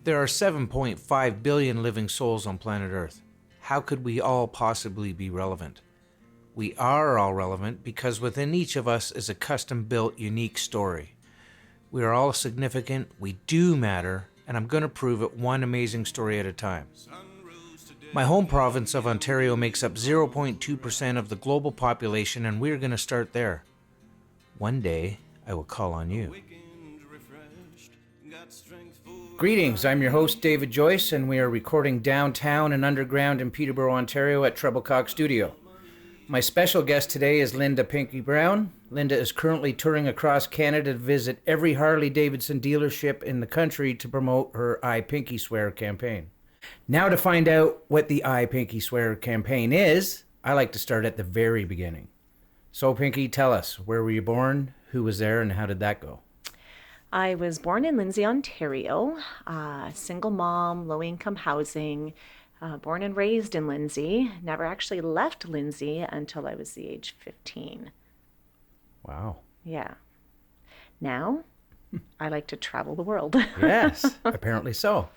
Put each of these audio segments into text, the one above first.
There are 7.5 billion living souls on planet Earth. How could we all possibly be relevant? We are all relevant because within each of us is a custom-built, unique story. We are all significant, we do matter, and I'm going to prove it one amazing story at a time. My home province of Ontario makes up 0.2% of the global population, and we're going to start there. One day, I will call on you. Greetings, I'm your host David Joyce, and we are recording downtown and underground in Peterborough, Ontario at Treblecock Studio. My special guest today is Linda Pinky Brown. Linda is currently touring across Canada to visit every Harley-Davidson dealership in the country to promote her ipinkyswear campaign. Now to find out what the ipinkyswear campaign is, I like to start at the very beginning. So Pinky, tell us, where were you born, who was there, and how did that go? I was born in Lindsay, Ontario, single mom, low-income housing, born and raised in Lindsay. Never actually left Lindsay until I was the age of 15. Wow. Yeah. Now, I like to travel the world. Yes, apparently so.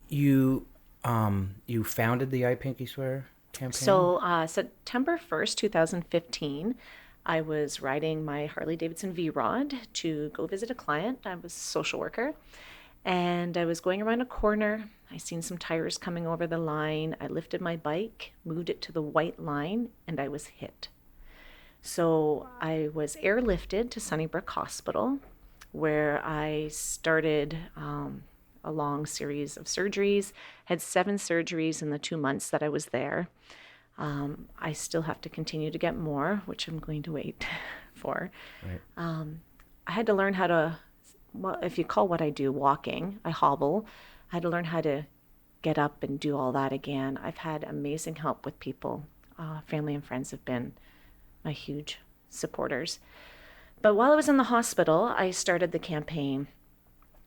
You founded the ipinkyswear campaign? So September 1st, 2015, I was riding my Harley-Davidson V-Rod to go visit a client. I was a social worker, and I was going around a corner. I seen some tires coming over the line. I lifted my bike, moved it to the white line, and I was hit. So I was airlifted to Sunnybrook Hospital, where I started a long series of surgeries, had 7 surgeries in the 2 months that I was there. I still have to continue to get more, which I'm going to wait for. Right. I had to learn how to, well, if you call what I do walking, I hobble. I had to learn how to get up and do all that again. I've had amazing help with people. Family and friends have been my huge supporters. But while I was in the hospital, I started the campaign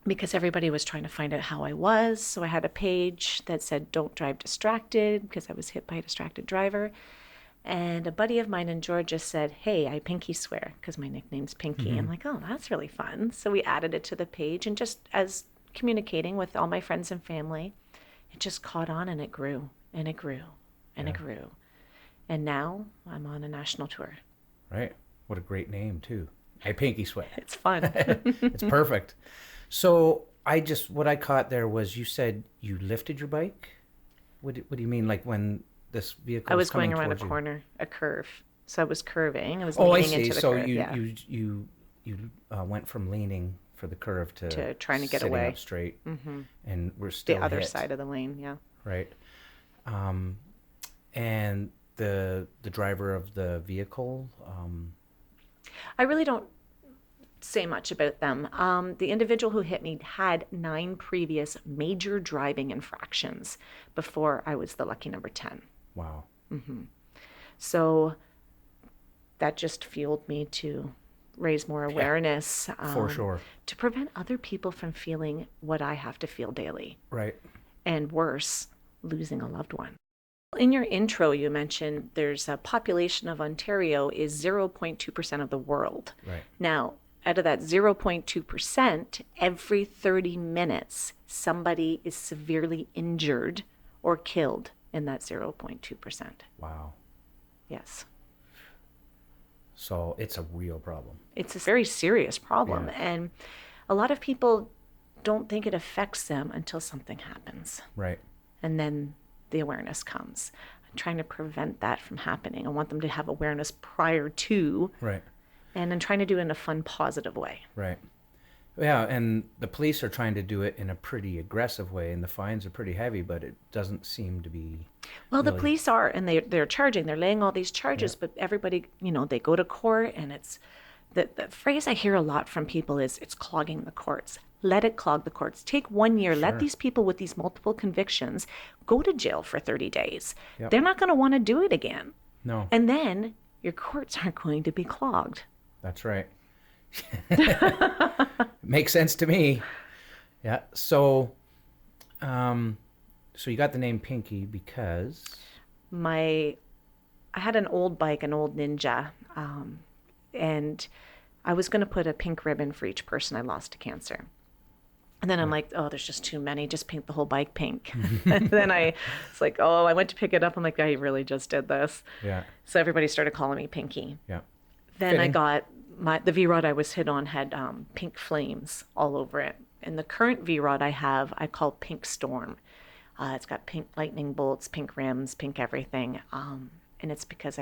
because everybody was trying to find out how I was. So I had a page that said, "Don't drive distracted," because I was hit by a distracted driver. And a buddy of mine in Georgia said, "Hey, I pinky swear," because my nickname's Pinky. Mm-hmm. I'm like, oh, that's really fun. So we added it to the page, and just as communicating with all my friends and family, it just caught on, and it grew and it grew and it grew. And now I'm on a national tour. Right. What a great name too. ipinkyswear. It's fun. It's perfect. So what I caught there was you said you lifted your bike? What do you mean, like when this vehicle I was coming going around a towards you? corner, a curve. So I was curving. I was Oh, I leaning see. into the So curve. you went from leaning for the curve to trying to get sitting away up straight, Mm-hmm. and we're still The other hit. side of the lane, yeah. Right. And the driver of the vehicle, I really don't say much about them. The individual who hit me had 9 previous major driving infractions before I was the lucky number 10. wow. So that just fueled me to raise more awareness. For sure. To prevent other people from feeling what I have to feel daily. Right. And worse, losing a loved one. In your intro, you mentioned there's a population of Ontario is 0.2% of the world. Right. Now, out of that 0.2%, every 30 minutes, somebody is severely injured or killed in that 0.2%. Wow. Yes. So it's a real problem. It's a very serious problem. Yeah. And a lot of people don't think it affects them until something happens. Right. And then the awareness comes. I'm trying to prevent that from happening. I want them to have awareness prior to. Right. And I'm trying to do it in a fun, positive way. Right. Yeah, and the police are trying to do it in a pretty aggressive way, and the fines are pretty heavy, but it doesn't seem to be. Well, really... the police are, and they're charging. They're laying all these charges, but everybody, they go to court, and it's the phrase I hear a lot from people is it's clogging the courts. Let it clog the courts. Take 1 year. Sure. Let these people with these multiple convictions go to jail for 30 days. Yep. They're not going to want to do it again. No. And then your courts aren't going to be clogged. That's right. Makes sense to me. Yeah. So you got the name Pinky because I had an old bike, an old Ninja, and I was going to put a pink ribbon for each person I lost to cancer. And then I'm like, oh, there's just too many. Just paint the whole bike pink. And then it's like, oh, I went to pick it up. I'm like, I really just did this. Yeah. So everybody started calling me Pinky. Yeah. Then Fitting. I got the V-Rod I was hit on had pink flames all over it. And the current V-Rod I have, I call Pink Storm. It's got pink lightning bolts, pink rims, pink everything. And it's because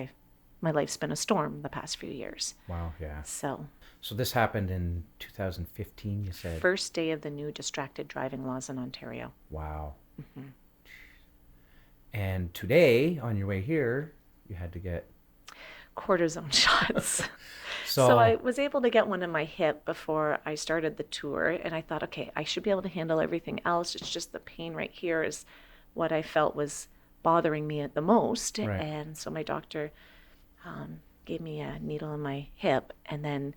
my life's been a storm the past few years. Wow. Yeah. So this happened in 2015, you said? first day of the new distracted driving laws in Ontario. Wow. And today, on your way here, you had to get... Cortisone shots. So So I was able to get one in my hip before I started the tour, and I thought, okay, I should be able to handle everything else. It's just the pain right here is what I felt was bothering me the most. Right. And so my doctor gave me a needle in my hip, and then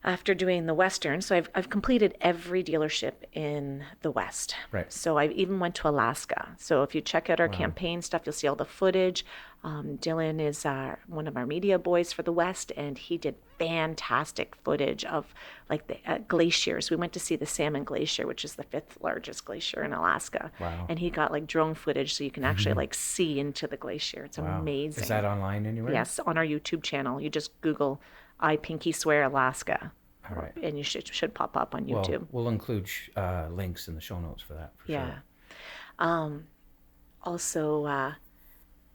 after doing the Western, so I've completed every dealership in the West. Right. So I even went to Alaska. So if you check out our campaign stuff, you'll see all the footage. Dylan is one of our media boys for the West, and he did fantastic footage of like the glaciers. We went to see the Salmon Glacier, which is the 5th largest glacier in Alaska. Wow. And he got like drone footage so you can actually like see into the glacier. It's Wow. amazing. Is that online anywhere? Yes, on our YouTube channel. You just Google ipinkyswear Alaska. All right. And you should pop up on Well, YouTube. we'll include links in the show notes for that, for Yeah. sure. Also,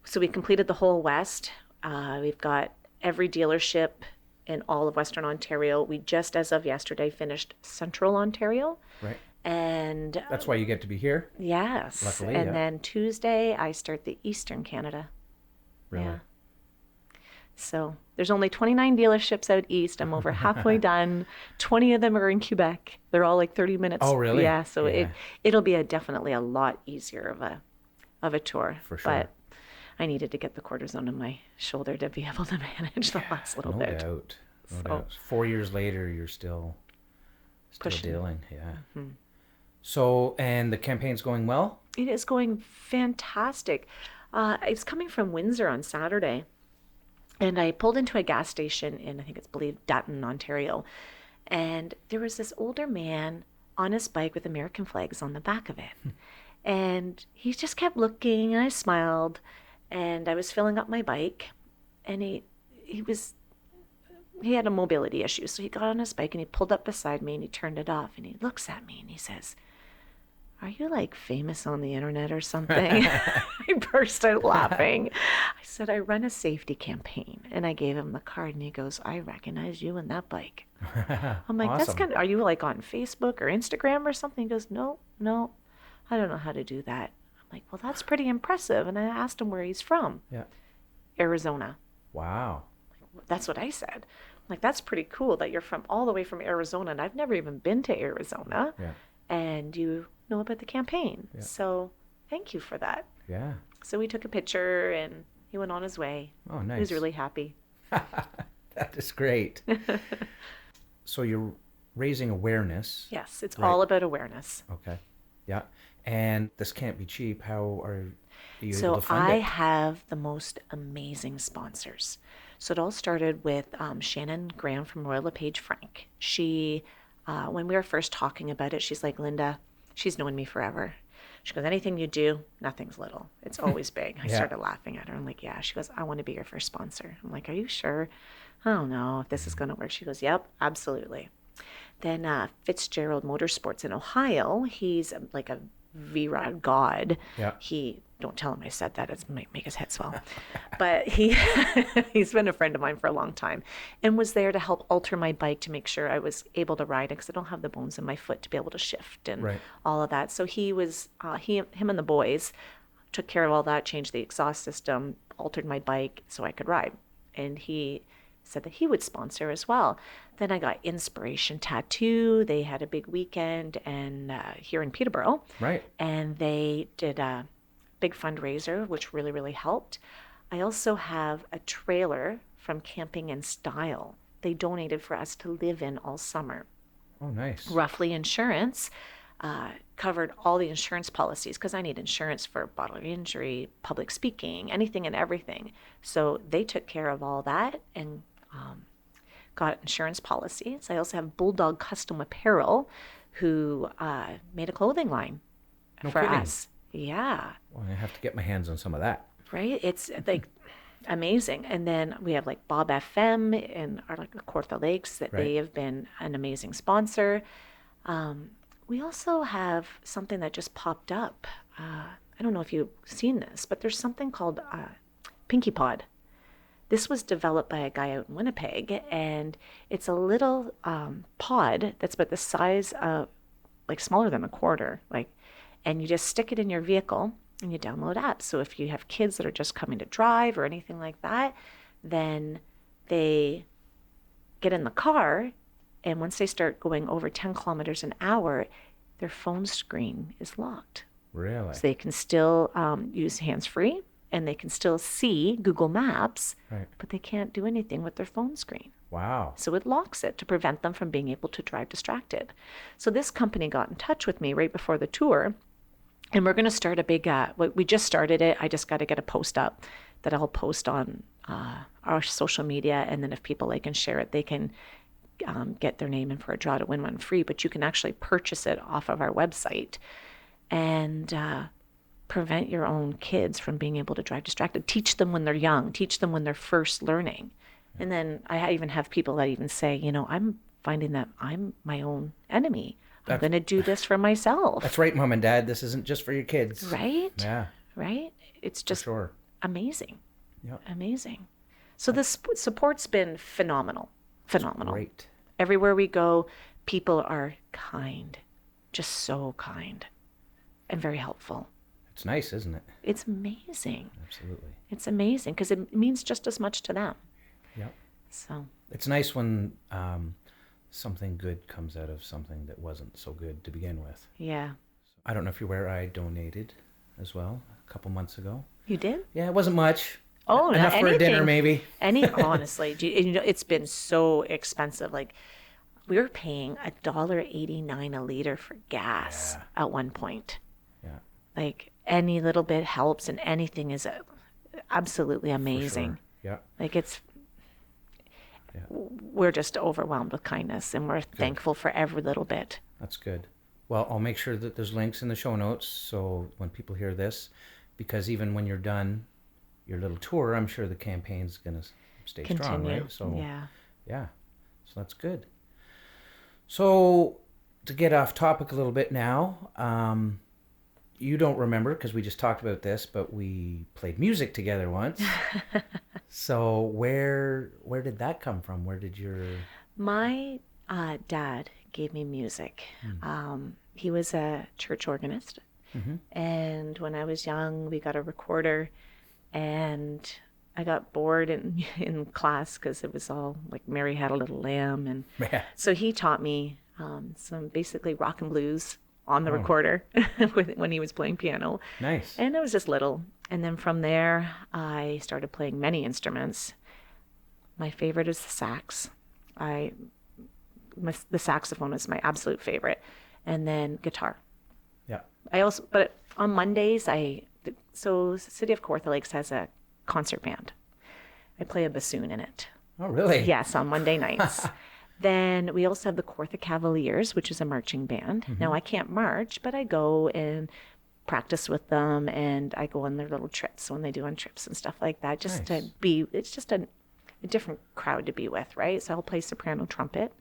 so we completed the whole West. We've got every dealership in all of Western Ontario. We just, as of yesterday, finished Central Ontario. Right. And That's why you get to be here? yes. Luckily, and yeah. then Tuesday, I start the Eastern Canada. Really? Yeah. So there's only 29 dealerships out east. I'm over halfway done. 20 of them are in Quebec. They're all like 30 minutes. Oh, really? Yeah. So Yeah. it'll be definitely a lot easier of a tour. For sure. But I needed to get the cortisone in my shoulder to be able to manage the last little No bit. doubt. No So- doubt. 4 years later, you're still Pushing. dealing. Yeah. So, and the campaign's going well? It is going fantastic. It's coming from Windsor on Saturday. And I pulled into a gas station in, I think it's believed, Dutton, Ontario. And there was this older man on his bike with American flags on the back of it. And he just kept looking, and I smiled. And I was filling up my bike. And he had a mobility issue. So he got on his bike and he pulled up beside me and he turned it off. And he looks at me and he says, "Are you like famous on the internet or something?" I burst out laughing. I said, "I run a safety campaign." And I gave him the card and he goes, "I recognize you in that bike." I'm like, "That's Awesome. kind of, are you like on Facebook or Instagram or something?" He goes, "No, I don't know how to do that." I'm like, "Well, that's pretty impressive." And I asked him where he's from. Yeah. Arizona. Wow. That's what I said. I'm like, "That's pretty cool that you're from all the way from Arizona." And I've never even been to Arizona. Yeah. And you know about the campaign. Yeah. So thank you for that. Yeah. So we took a picture and he went on his way. Oh, nice. He was really happy. That is great. So you're raising awareness. Yes, it's Right. all about awareness. Okay. Yeah. And this can't be cheap. How are you able So to fund I it? have the most amazing sponsors. So it all started with Shannon Graham from Royal LePage Frank. She, when we were first talking about it, she's like, "Linda," she's known me forever. She goes, "Anything you do, nothing's little. It's always big." I Yeah. started laughing at her. I'm like, "Yeah." She goes, "I want to be your first sponsor." I'm like, "Are you sure?" "I don't know if this is going to work." She goes, "Yep, absolutely." Then Fitzgerald Motorsports in Ohio, he's like a V-Rod god. Yeah. Don't tell him I said that, it might make his head swell. But he's been a friend of mine for a long time and was there to help alter my bike to make sure I was able to ride it because I don't have the bones in my foot to be able to shift and Right. all of that. So he was, him and the boys took care of all that, changed the exhaust system, altered my bike so I could ride. And he said that he would sponsor as well. Then I got Inspiration Tattoo. They had a big weekend and here in Peterborough. Right. And they did a big fundraiser, which really, really helped. I also have a trailer from Camping in Style. They donated for us to live in all summer. Oh, nice. Roughly Insurance covered all the insurance policies because I need insurance for bodily injury, public speaking, anything and everything. So they took care of all that and got insurance policies. I also have Bulldog Custom Apparel. who made a clothing line for kidding. us. Yeah. Well, I have to get my hands on some of that. Right? It's like amazing. And then we have like Bob FM and our like Kawartha Lakes that Right. they have been an amazing sponsor. We also have something that just popped up. I don't know if you've seen this, but there's something called Pinky Pod. This was developed by a guy out in Winnipeg, and it's a little pod that's about the size of, like, smaller than a quarter, like, and you just stick it in your vehicle and you download apps. So if you have kids that are just coming to drive or anything like that, then they get in the car, and once they start going over 10 kilometers an hour, their phone screen is locked. Really? So they can still use hands-free, and they can still see Google Maps, Right. but they can't do anything with their phone screen. Wow. So it locks it to prevent them from being able to drive distracted. So this company got in touch with me right before the tour, and we're going to start a big, we just started it. I just got to get a post up that I'll post on our social media, and then if people like and share it, they can get their name in for a draw to win one free. But you can actually purchase it off of our website and prevent your own kids from being able to drive distracted. Teach them when they're young. Teach them when they're first learning. And then I even have people that even say, you know, I'm finding that I'm my own enemy. I'm going to do this for myself. That's right, Mom and Dad. This isn't just for your kids. Right? Yeah. Right? It's just Sure. amazing. Yep. Amazing. So the support's been phenomenal. Phenomenal. Great. Everywhere we go, people are kind. Just so kind. And very helpful. It's nice, isn't it? It's amazing. Absolutely. It's amazing because it means just as much to them. Yep. So It's nice when something good comes out of something that wasn't so good to begin with. yeah. I don't know if you're aware, I donated as well a couple months ago. You did? Yeah, it wasn't much. Oh, Enough for a dinner, maybe. Honestly, you know, it's been so expensive. Like, we were paying $1.89 a liter for gas at one point. Yeah. Like, any little bit helps, and anything is absolutely amazing. Sure. Yeah. Like, we're just overwhelmed with kindness, and we're thankful for every little bit. That's good. Well, I'll make sure that there's links in the show notes so when people hear this, because even when you're done your little tour, I'm sure the campaign's going to stay strong, Continue. right? So Yeah. So that's good. So to get off topic a little bit now, you don't remember because we just talked about this, but we played music together once. So where did that come from? Where did your... My dad gave me music. He was a church organist. And when I was young, we got a recorder, and I got bored in class because it was all like Mary Had a Little Lamb. And so he taught me some basically rock and blues on the recorder when he was playing piano. Nice. And I was just little. And then from there, I started playing many instruments. My favorite is the sax. The saxophone is my absolute favorite. And then guitar. Yeah. But on Mondays, so City of Kawartha Lakes has a concert band. I play a bassoon in it. Oh, really? Yes, on Monday nights. Then we also have the Kawartha Cavaliers, which is a marching band. Now, I can't march, but I go and practice with them, and I go on their little trips when they do on trips and stuff like that, just to be, it's just a different crowd to be with, right? So I'll play soprano trumpet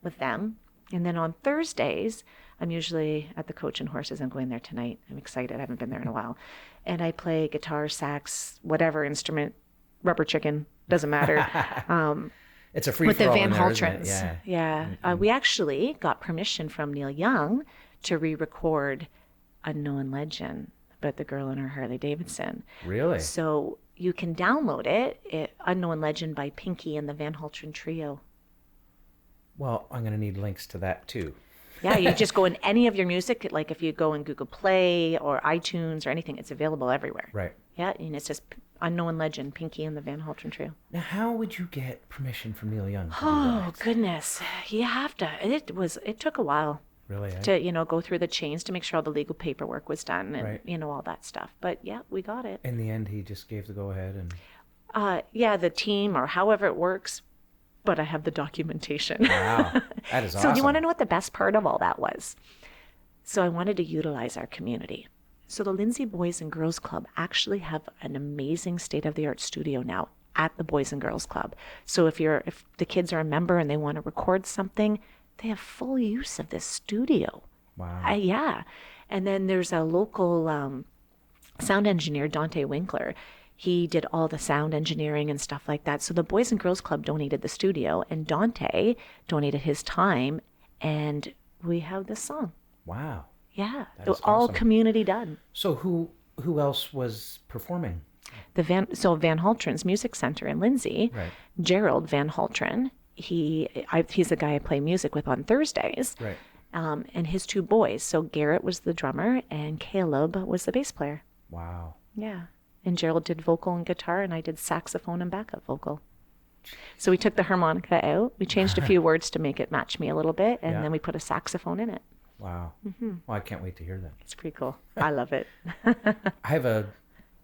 with them. And then on Thursdays, I'm usually at the Coach and Horses. I'm going there tonight. I'm excited. I haven't been there in a while. And I play guitar, sax, whatever instrument, rubber chicken, doesn't matter. It's a free with the for all Van in there, isn't it? Halterns. Yeah. We actually got permission from Neil Young to re-record Unknown Legend about the girl in her Harley Davidson. Really? So you can download it, Unknown Legend by Pinky and the Van Haltern Trio. Well, I'm going to need links to that too. Yeah, you just go in any of your music, like if you go in Google Play or iTunes or anything, it's available everywhere. Right. Yeah, and it's just Unknown Legend, Pinky and the Van Haltern Trio. Now, how would you get permission from Neil Young to do Oh, that? goodness. You have to. It took a while. Really? To, go through the chains to make sure all the legal paperwork was done and, all that stuff. But yeah, we got it. In the end, he just gave the go-ahead and... The team or however it works but I have the documentation. Wow. That is So awesome. you want to know what the best part of all that was? So I wanted to utilize our community. So the Lindsay Boys and Girls Club actually have an amazing state-of-the-art studio now at the Boys and Girls Club. So if the kids are a member and they want to record something, they have full use of this studio. Wow. Yeah. And then there's a local sound engineer, Dante Winkler. He did all the sound engineering and stuff like that. So the Boys and Girls Club donated the studio, and Dante donated his time, and we have this song. Wow. Yeah, That is all awesome. community done. So who else was performing? Van Haltren's Music Center in Lindsay, Right. Gerald Van Haltren, he's a guy I play music with on Thursdays. Right. And his two boys. So Garrett was the drummer and Caleb was the bass player. Wow. Yeah. And Gerald did vocal and guitar, and I did saxophone and backup vocal. So we took the harmonica out. We changed a few words to make it match me a little bit, and Yeah. then we put a saxophone in it. Wow. Well, I can't wait to hear that. It's pretty cool. I love it.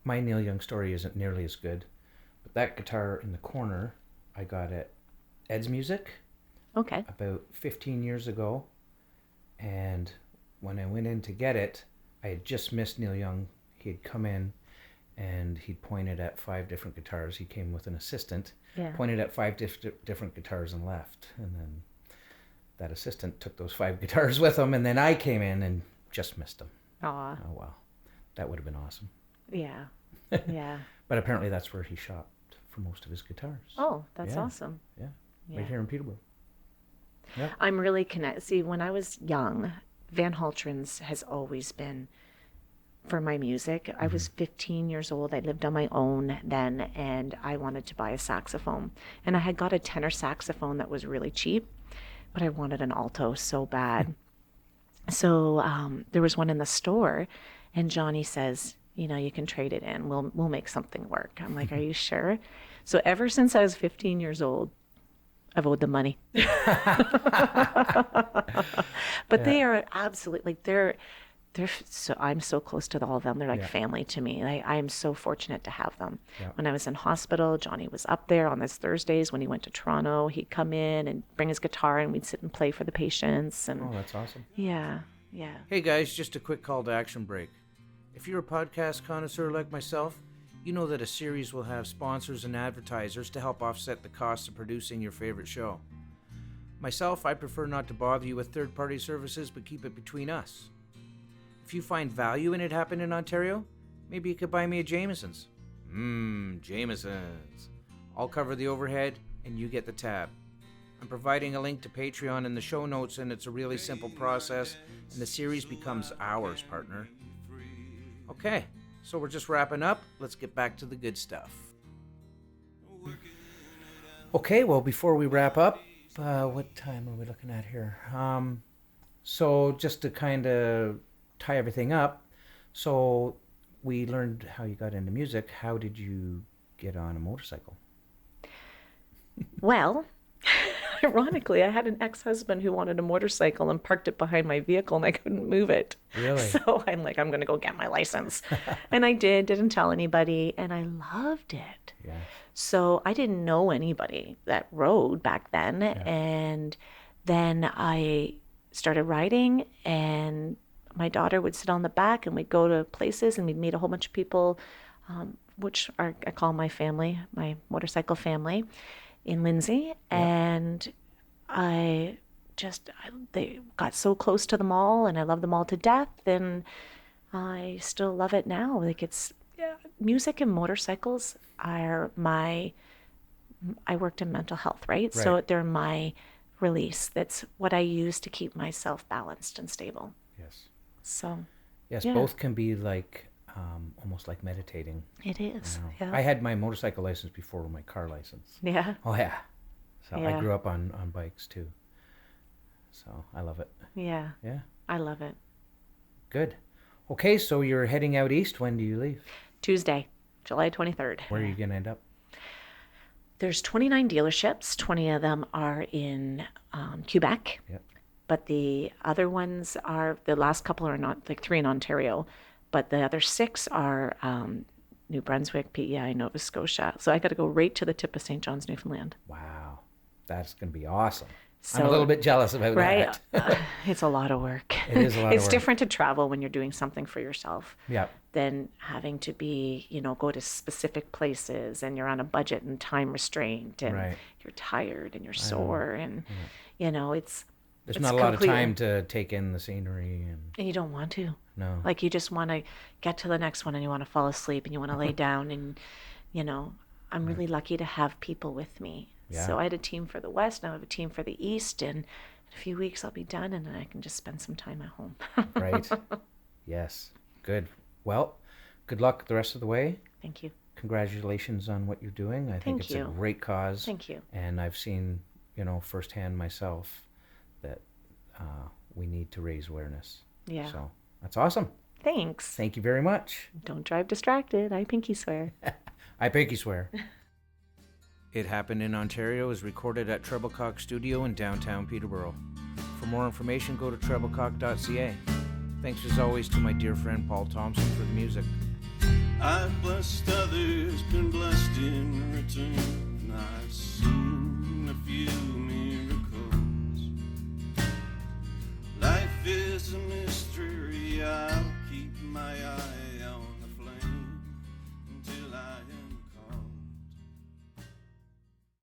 My Neil Young story isn't nearly as good, but that guitar in the corner I got at Ed's Music Okay. about 15 years ago. And when I went in to get it, I had just missed Neil Young. He had come in and he'd pointed at 5 different guitars. He came with an assistant, Yeah. pointed at 5 different guitars and left. And then that assistant took those 5 guitars with him, and then I came in and just missed him. Aw. Oh, wow. That would have been awesome. Yeah. Yeah. But apparently that's where he shopped for most of his guitars. Oh, that's Yeah. awesome. Yeah, Yeah. right here in Peterborough. Yeah. I'm really connected. See, when I was young, Van Haltren's has always been for my music. I was 15 years old. I lived on my own then, and I wanted to buy a saxophone. And I had got a tenor saxophone that was really cheap, but I wanted an alto so bad. So there was one in the store, and Johnny says, you can trade it in. We'll make something work. I'm like, are you sure? So ever since I was 15 years old, I've owed them money. But they are absolutely, they're so, I'm so close to all of them. They're like family to me. I'm so fortunate to have them. Yeah. When I was in hospital, Johnny was up there on his Thursdays. When he went to Toronto, he'd come in and bring his guitar, and we'd sit and play for the patients. And Oh, that's awesome. yeah. Hey guys, just a quick call to action break. If you're a podcast connoisseur like myself, you know that a series will have sponsors and advertisers to help offset the costs of producing your favorite show. Myself, I prefer not to bother you with third-party services, but keep it between us. If you find value in it happening in Ontario, maybe you could buy me a Jameson's. Jameson's. I'll cover the overhead and you get the tab. I'm providing a link to Patreon in the show notes, and it's a really simple process, and the series becomes ours, partner. Okay, so we're just wrapping up. Let's get back to the good stuff. Okay, well, before we wrap up, what time are we looking at here? So just to kind of tie everything up, so we learned how you got into music. How did you get on a motorcycle? Well, ironically, I had an ex-husband who wanted a motorcycle and parked it behind my vehicle, and I couldn't move it. Really? So I'm like, I'm going to go get my license. And I didn't tell anybody, and I loved it. Yeah. So I didn't know anybody that rode back then. And then I started riding, and my daughter would sit on the back, and we'd go to places, and we'd meet a whole bunch of people, which I call my family, my motorcycle family in Lindsay. And they got so close to them all, and I love them all to death, and I still love it now. Like, it's music and motorcycles are I worked in mental health, right? So they're my release. That's what I use to keep myself balanced and stable. Yes. So Yes, yeah. both can be like almost like meditating. It is. You know. Yeah. I had my motorcycle license before my car license. Yeah. Oh yeah. So I Yeah. grew up on bikes too. So I love it. Yeah. Yeah. I love it. Good. Okay, so you're heading out east. When do you leave? Tuesday, July 23rd. Where are you going to end up? There's 29 dealerships. 20 of them are in Quebec. Yep. But the other ones the last couple are not, like 3 in Ontario, but the other 6 are New Brunswick, PEI, Nova Scotia. So I got to go right to the tip of St. John's, Newfoundland. Wow. That's going to be awesome. So, I'm a little bit jealous about right? that. It's a lot of work. It is a lot of It's work. different to travel when you're doing something for yourself Yeah. than having to be, go to specific places and you're on a budget and time restraint and Right. you're tired and you're sore and, it's There's not a lot of time to take in the scenery. And you don't want to. No. Like you just want to get to the next one and you want to fall asleep and you want to lay down and, I'm really lucky to have people with me. Yeah. So I had a team for the West, now I have a team for the East, and in a few weeks I'll be done and then I can just spend some time at home. Right. Yes. Good. Well, good luck the rest of the way. Thank you. Congratulations on what you're doing. I think it's a great cause. Thank you. And I've seen, firsthand myself that we need to raise awareness. Yeah. So that's awesome. Thanks. Thank you very much. Don't drive distracted. I pinky swear. I pinky swear. It Happened in Ontario is recorded at Treblecock Studio in downtown Peterborough. For more information, go to treblecock.ca. Thanks as always to my dear friend Paul Thompson for the music. I've blessed others, been blessed in return. I've seen a few miracles. Life is a mystery. I'll keep my eye on the flame until I